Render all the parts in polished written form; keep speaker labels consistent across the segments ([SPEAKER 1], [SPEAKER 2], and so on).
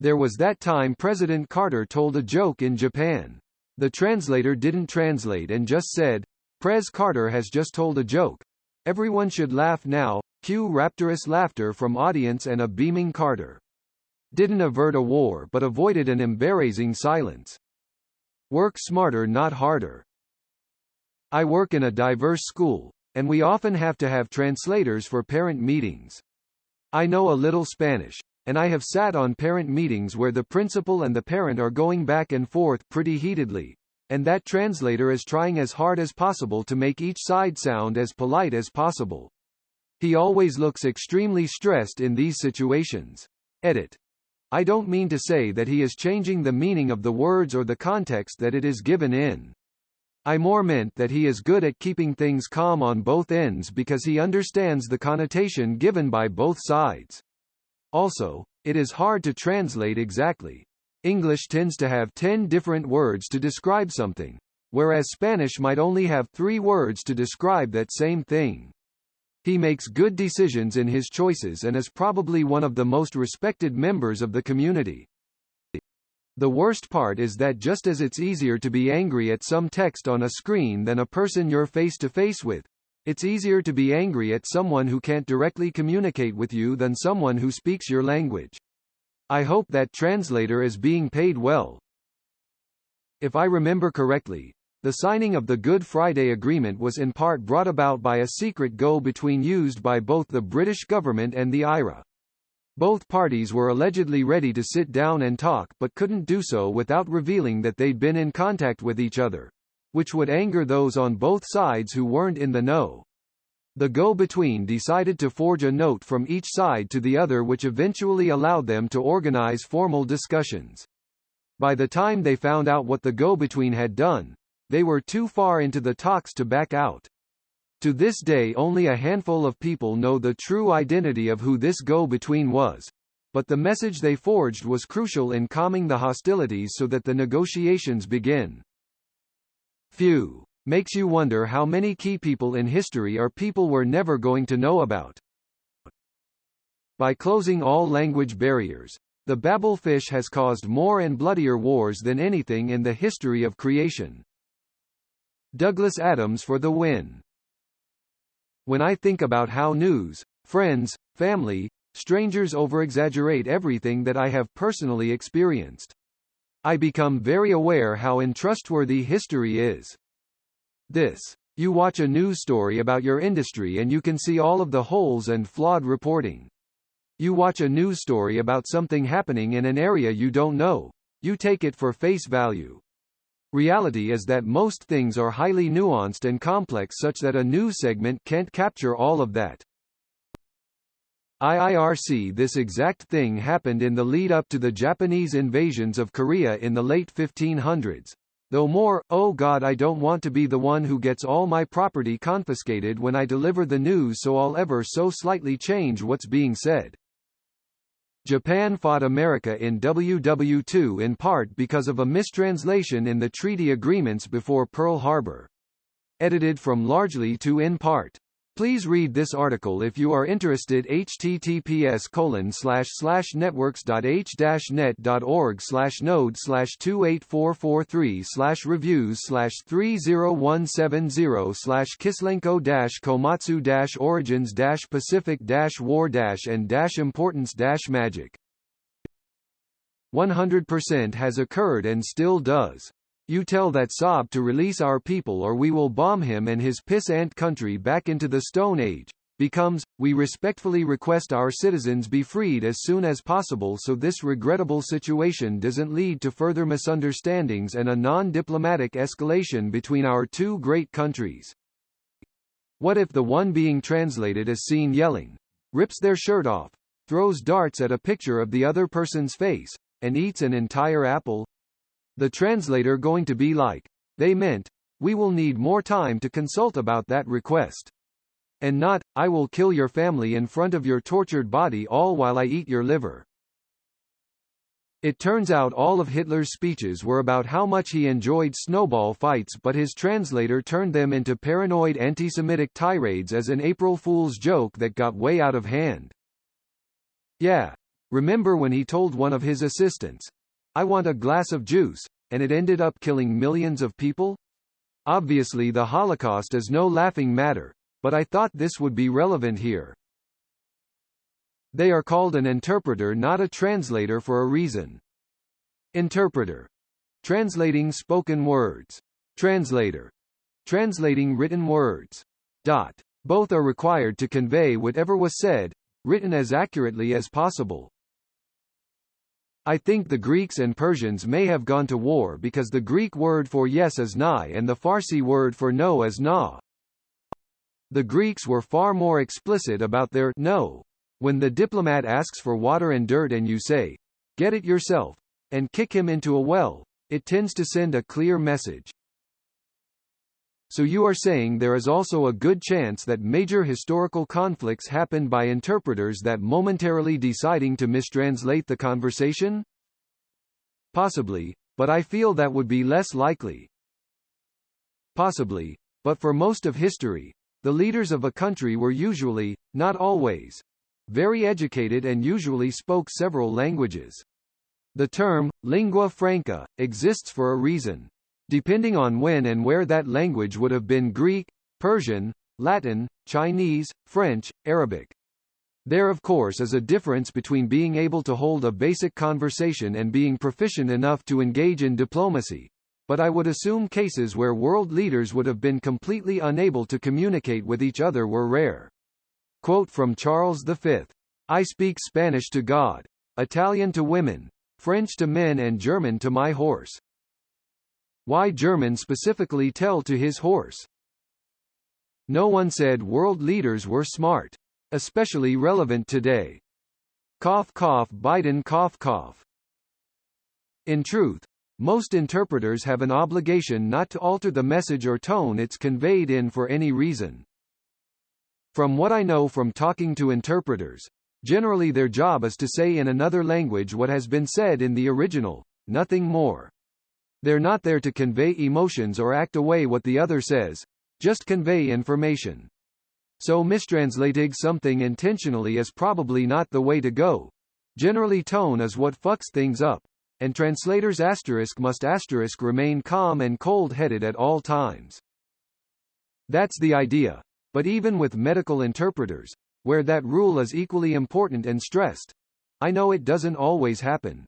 [SPEAKER 1] There was that time President Carter told a joke in Japan. The translator didn't translate and just said, "Pres Carter has just told a joke. Everyone should laugh now." Cue rapturous laughter from audience and a beaming Carter. Didn't avert a war but avoided an embarrassing silence. Work smarter, not harder. I work in a diverse school, and we often have to have translators for parent meetings. I know a little Spanish, and I have sat on parent meetings where the principal and the parent are going back and forth pretty heatedly, and that translator is trying as hard as possible to make each side sound as polite as possible. He always looks extremely stressed in these situations. Edit. I don't mean to say that he is changing the meaning of the words or the context that it is given in. I more meant that he is good at keeping things calm on both ends because he understands the connotation given by both sides. Also, it is hard to translate exactly. English tends to have 10 different words to describe something, whereas Spanish might only have 3 words to describe that same thing. He makes good decisions in his choices and is probably one of the most respected members of the community. The worst part is that just as it's easier to be angry at some text on a screen than a person you're face to face with, it's easier to be angry at someone who can't directly communicate with you than someone who speaks your language. I hope that translator is being paid well. If I remember correctly, the signing of the Good Friday Agreement was in part brought about by a secret go-between used by both the British government and the IRA. Both parties were allegedly ready to sit down and talk but couldn't do so without revealing that they'd been in contact with each other, which would anger those on both sides who weren't in the know. The go-between decided to forge a note from each side to the other which eventually allowed them to organize formal discussions. By the time they found out what the go-between had done, they were too far into the talks to back out. To this day only a handful of people know the true identity of who this go-between was, but the message they forged was crucial in calming the hostilities so that the negotiations begin. Phew. Makes you wonder how many key people in history are people we're never going to know about. By closing all language barriers, the Babel fish has caused more and bloodier wars than anything in the history of creation. Douglas Adams for the win. When I think about how news, friends, family, strangers over-exaggerate everything that I have personally experienced, I become very aware how untrustworthy history is. You watch a news story about your industry and you can see all of the holes and flawed reporting. You watch a news story about something happening in an area you don't know. You take it for face value. Reality is that most things are highly nuanced and complex such that a news segment can't capture all of that. IIRC. This exact thing happened in the lead-up to the Japanese invasions of Korea in the late 1500s. Though more, oh God, I don't want to be the one who gets all my property confiscated when I deliver the news, so I'll ever so slightly change what's being said. Japan fought America in WW2 in part because of a mistranslation in the treaty agreements before Pearl Harbor. Edited from largely to in part. Please read this article if you are interested. https://networks.h-net.org/news/28443/reviews/3017/kislenko-komatsu-origins-pacific-war-importance-magic. 100% has occurred and still does. You tell that Saab to release our people or we will bomb him and his piss-ant country back into the Stone Age, becomes, we respectfully request our citizens be freed as soon as possible so this regrettable situation doesn't lead to further misunderstandings and a non-diplomatic escalation between our two great countries. What if the one being translated is seen yelling, rips their shirt off, throws darts at a picture of the other person's face, and eats an entire apple? The translator going to be like, they meant, we will need more time to consult about that request. And not, I will kill your family in front of your tortured body all while I eat your liver. It turns out all of Hitler's speeches were about how much he enjoyed snowball fights, but his translator turned them into paranoid anti-Semitic tirades as an April Fool's joke that got way out of hand. Yeah. Remember when he told one of his assistants, "I want a glass of juice," and it ended up killing millions of people? Obviously the Holocaust is no laughing matter, but I thought this would be relevant here. They are called an interpreter, not a translator, for a reason. Interpreter. Translating spoken words. Translator. Translating written words. Both are required to convey whatever was said, written as accurately as possible. I think the Greeks and Persians may have gone to war because the Greek word for yes is na and the Farsi word for no is na. The Greeks were far more explicit about their no. When the diplomat asks for water and dirt and you say, "Get it yourself," and kick him into a well, it tends to send a clear message. So you are saying there is also a good chance that major historical conflicts happened by interpreters that momentarily deciding to mistranslate the conversation? Possibly, but I feel that would be less likely. Possibly, but for most of history, the leaders of a country were usually, not always, very educated and usually spoke several languages. The term, lingua franca, exists for a reason. Depending on when and where that language would have been Greek, Persian, Latin, Chinese, French, Arabic. There of course is a difference between being able to hold a basic conversation and being proficient enough to engage in diplomacy, but I would assume cases where world leaders would have been completely unable to communicate with each other were rare. Quote from Charles V. "I speak Spanish to God, Italian to women, French to men and German to my horse." Why German specifically tell to his horse? No one said world leaders were smart. Especially relevant today. Cough cough Biden cough cough. In truth, most interpreters have an obligation not to alter the message or tone it's conveyed in for any reason. From what I know from talking to interpreters, generally their job is to say in another language what has been said in the original, nothing more. They're not there to convey emotions or act away what the other says, just convey information. So mistranslating something intentionally is probably not the way to go. Generally tone is what fucks things up, and translators must remain calm and cold-headed at all times. That's the idea, but even with medical interpreters, where that rule is equally important and stressed, I know it doesn't always happen.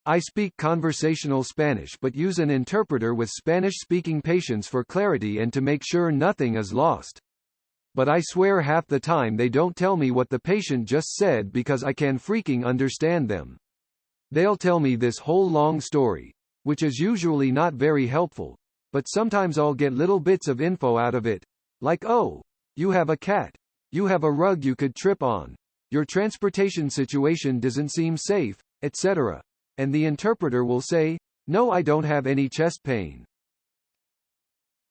[SPEAKER 1] I speak conversational Spanish but use an interpreter with Spanish-speaking patients for clarity and to make sure nothing is lost. But I swear half the time they don't tell me what the patient just said because I can freaking understand them. They'll tell me this whole long story, which is usually not very helpful, but sometimes I'll get little bits of info out of it, like, "Oh, you have a cat. You have a rug you could trip on. Your transportation situation doesn't seem safe," etc. And the interpreter will say, "No, I don't have any chest pain."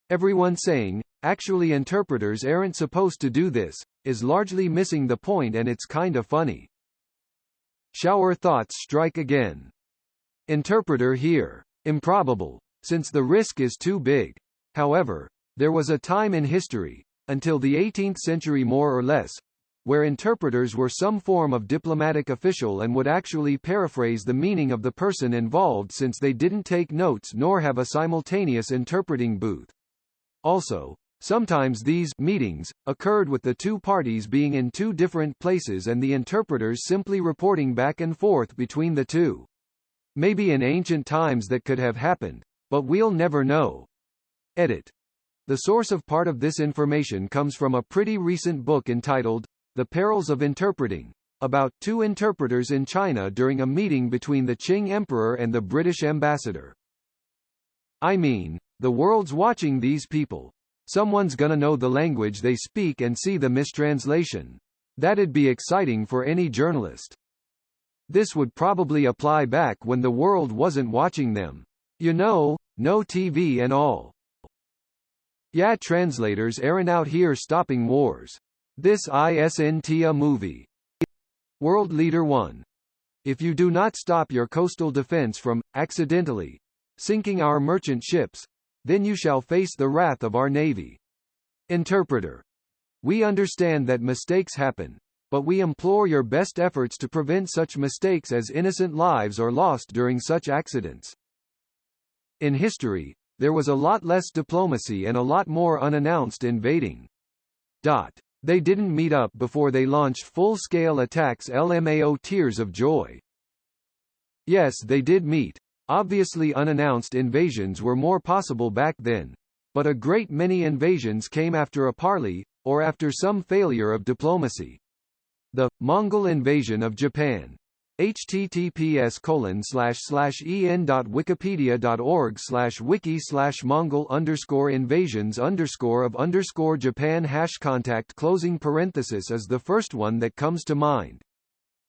[SPEAKER 1] Everyone saying, "Actually interpreters aren't supposed to do this," is largely missing the point, and it's kinda funny. Shower thoughts strike again. Interpreter here. Improbable, since the risk is too big. However, there was a time in history, until the 18th century more or less, where interpreters were some form of diplomatic official and would actually paraphrase the meaning of the person involved since they didn't take notes nor have a simultaneous interpreting booth. Also, sometimes these meetings occurred with the two parties being in two different places and the interpreters simply reporting back and forth between the two. Maybe in ancient times that could have happened, but we'll never know. Edit. The source of part of this information comes from a pretty recent book entitled The Perils of Interpreting, about two interpreters in China during a meeting between the Qing Emperor and the British ambassador. I mean, the world's watching these people. Someone's gonna know the language they speak and see the mistranslation. That'd be exciting for any journalist. This would probably apply back when the world wasn't watching them. You know, no TV and all. Yeah, translators aren't out here stopping wars. This isn't a movie. World Leader 1. If you do not stop your coastal defense from, accidentally, sinking our merchant ships, then you shall face the wrath of our navy. Interpreter. We understand that mistakes happen. but we implore your best efforts to prevent such mistakes as innocent lives are lost during such accidents. In history, there was a lot less diplomacy and a lot more unannounced invading. They didn't meet up before they launched full-scale attacks. LMAO tears of joy. Yes, they did meet. Obviously unannounced invasions were more possible back then. But a great many invasions came after a parley, or after some failure of diplomacy. The Mongol invasion of Japan. https://en.wikipedia.org/wiki/mongol_invasions_of_Japan #contact is the first one that comes to mind.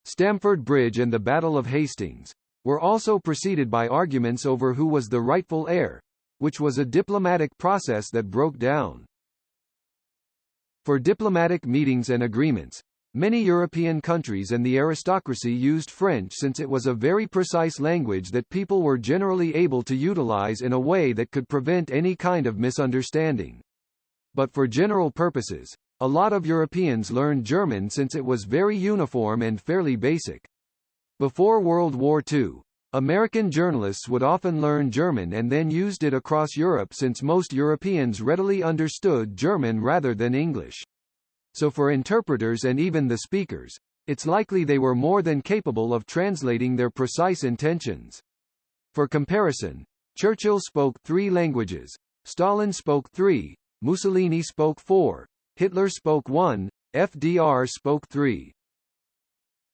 [SPEAKER 1] Stamford Bridge and the Battle of Hastings were also preceded by arguments over who was the rightful heir, which was a diplomatic process that broke down. For diplomatic meetings and agreements, many European countries and the aristocracy used French since it was a very precise language that people were generally able to utilize in a way that could prevent any kind of misunderstanding. But for general purposes, a lot of Europeans learned German since it was very uniform and fairly basic. Before World War II, American journalists would often learn German and then used it across Europe since most Europeans readily understood German rather than English. So for interpreters and even the speakers, it's likely they were more than capable of translating their precise intentions. For comparison, Churchill spoke 3 languages, Stalin spoke 3, Mussolini spoke 4, Hitler spoke 1, FDR spoke 3.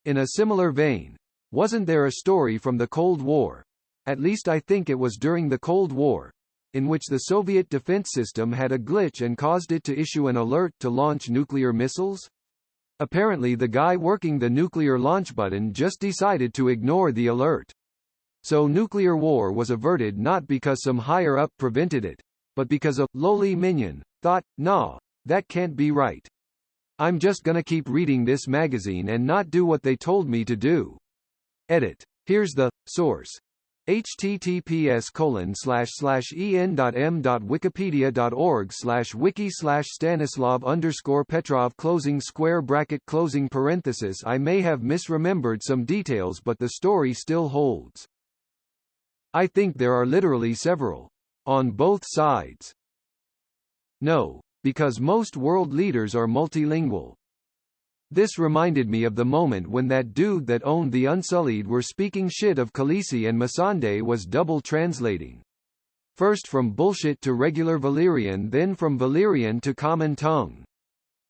[SPEAKER 1] In a similar vein, wasn't there a story from the Cold War? At least I think it was during the Cold War, in which the Soviet defense system had a glitch and caused it to issue an alert to launch nuclear missiles? Apparently the guy working the nuclear launch button just decided to ignore the alert. So nuclear war was averted not because some higher-up prevented it, but because a lowly minion thought, nah, that can't be right. I'm just gonna keep reading this magazine and not do what they told me to do. Edit. Here's the source. https://en.m.wikipedia.org/wiki/Stanislav_Petrov . I may have misremembered some details, but the story still holds. I think there are literally several. On both sides. No, because most world leaders are multilingual. This reminded me of the moment when that dude that owned the Unsullied were speaking shit of Khaleesi and Missandei was double translating. First from bullshit to regular Valyrian, then from Valyrian to common tongue.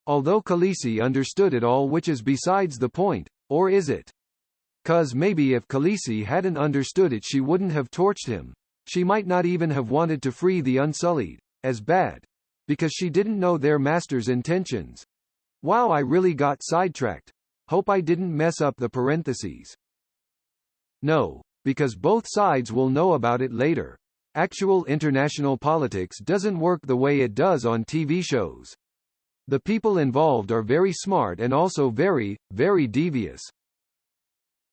[SPEAKER 1] Although Khaleesi understood it all, which is besides the point, or is it? 'Cause maybe if Khaleesi hadn't understood it she wouldn't have torched him. She might not even have wanted to free the Unsullied, as bad. Because she didn't know their master's intentions. Wow, I really got sidetracked. Hope I didn't mess up the parentheses. No, because both sides will know about it later. Actual international politics doesn't work the way it does on TV shows. The people involved are very smart and also very, very devious.